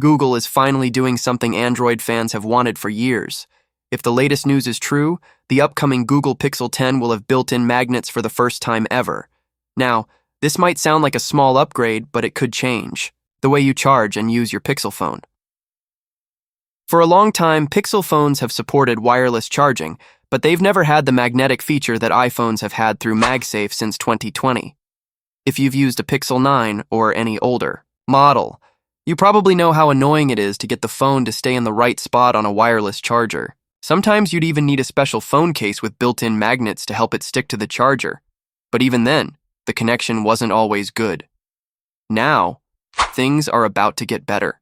Google is finally doing something Android fans have wanted for years. If the latest news is true, the upcoming Google Pixel 10 will have built-in magnets for the first time ever. Now, this might sound like a small upgrade, but it could change the way you charge and use your Pixel phone. For a long time, Pixel phones have supported wireless charging, but they've never had the magnetic feature that iPhones have had through MagSafe since 2020. If you've used a Pixel 9 or any older model, you probably know how annoying it is to get the phone to stay in the right spot on a wireless charger. Sometimes you'd even need a special phone case with built-in magnets to help it stick to the charger. But even then, the connection wasn't always good. Now, things are about to get better.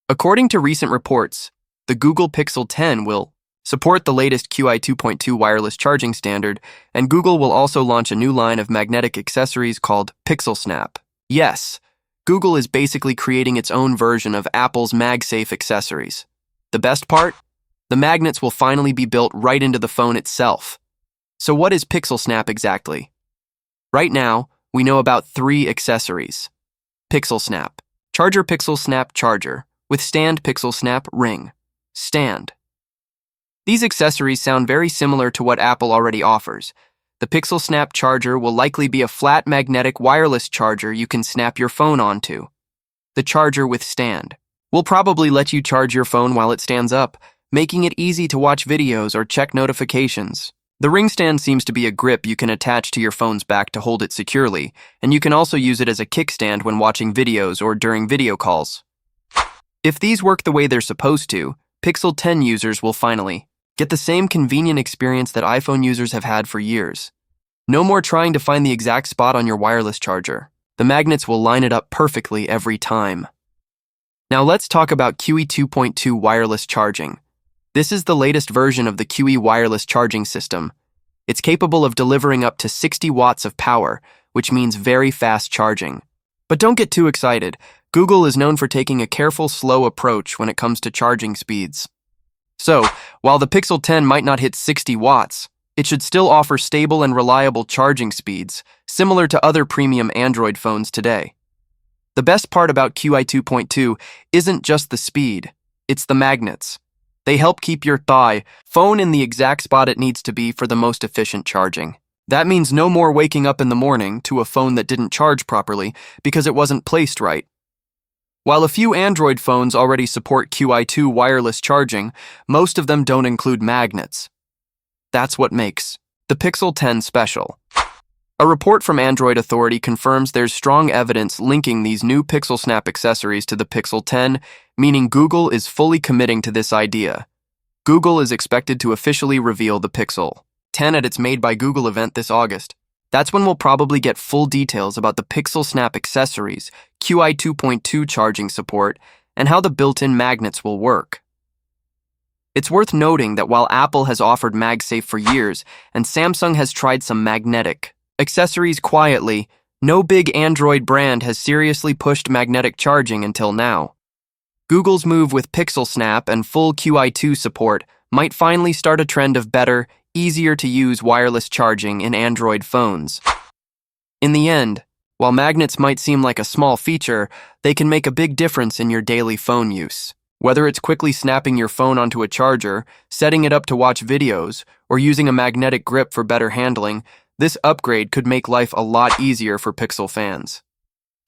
According to recent reports, the Google Pixel 10 will support the latest QI 2.2 wireless charging standard, and Google will also launch a new line of magnetic accessories called Pixelsnap. Yes, Google is basically creating its own version of Apple's MagSafe accessories. The best part? The magnets will finally be built right into the phone itself. So what is Pixelsnap exactly? Right now, we know about 3 accessories. Pixelsnap, charger Pixelsnap charger, with stand Pixelsnap ring, stand. These accessories sound very similar to what Apple already offers. The Pixelsnap charger will likely be a flat magnetic wireless charger you can snap your phone onto. The charger with stand will probably let you charge your phone while it stands up, making it easy to watch videos or check notifications. The ring stand seems to be a grip you can attach to your phone's back to hold it securely, and you can also use it as a kickstand when watching videos or during video calls. If these work the way they're supposed to, Pixel 10 users will finally get the same convenient experience that iPhone users have had for years. No more trying to find the exact spot on your wireless charger. The magnets will line it up perfectly every time. Now let's talk about QE 2.2 wireless charging. This is the latest version of the QE wireless charging system. It's capable of delivering up to 60 watts of power, which means very fast charging. But don't get too excited. Google is known for taking a careful, slow approach when it comes to charging speeds. So, while the Pixel 10 might not hit 60 watts, it should still offer stable and reliable charging speeds, similar to other premium Android phones today. The best part about QI 2.2 isn't just the speed, it's the magnets. They help keep your phone in the exact spot it needs to be for the most efficient charging. That means no more waking up in the morning to a phone that didn't charge properly because it wasn't placed right. While a few Android phones already support QI2 wireless charging, most of them don't include magnets. That's what makes the Pixel 10 special. A report from Android Authority confirms there's strong evidence linking these new Pixelsnap accessories to the Pixel 10, meaning Google is fully committing to this idea. Google is expected to officially reveal the Pixel 10 at its Made by Google event this August. That's when we'll probably get full details about the Pixelsnap accessories, QI 2.2 charging support, and how the built-in magnets will work. It's worth noting that while Apple has offered MagSafe for years, and Samsung has tried some magnetic accessories quietly, no big Android brand has seriously pushed magnetic charging until now. Google's move with Pixelsnap and full QI2 support might finally start a trend of better, easier-to-use wireless charging in Android phones. In the end, while magnets might seem like a small feature, they can make a big difference in your daily phone use. Whether it's quickly snapping your phone onto a charger, setting it up to watch videos, or using a magnetic grip for better handling, this upgrade could make life a lot easier for Pixel fans.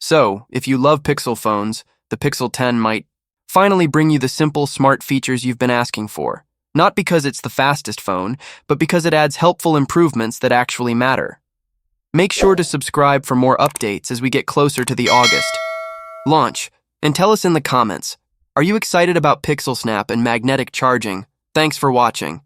So, if you love Pixel phones, the Pixel 10 might finally bring you the simple, smart features you've been asking for. Not because it's the fastest phone, but because it adds helpful improvements that actually matter. Make sure to subscribe for more updates as we get closer to the August launch, and tell us in the comments, are you excited about Pixelsnap and magnetic charging? Thanks for watching.